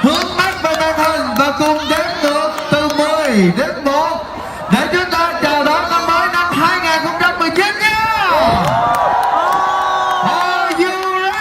hướng mắt về màn hình và cùng đếm ngược từ 10 đến 1 để chúng ta chào đón năm mới năm 2019 nhé. Are you ready?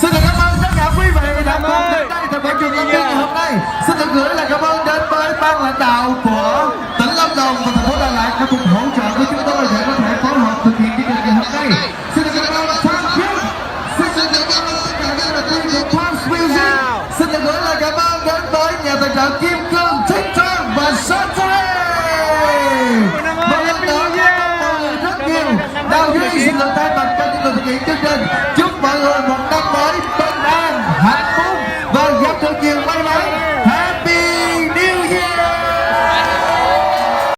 Xin được cảm ơn tất cả quý vị đã cùng đến đây tại buổi trường Lâm Viên ngày hôm nay. Xin được gửi lời cảm ơn đến với ban lãnh đạo của tỉnh Lâm Đồng và thành phố Đà Lạt đã cùng hỗ trợ với chúng tôi để có thể phối hợp thực hiện chương trình ngày hôm nay. Xin được cảm ơn Chúc, xin được cảm ơn cả nhà đầu tư của Quảng Music. Xin được gửi lời cảm ơn đến với nhà tài trợ Kim Cương, Trong và xuất. Một lần nữa cảm ơn mọi người rất nhiều. Đào Duy xin được thay mặt cho những người thực hiện chương trình. Chúc mọi người một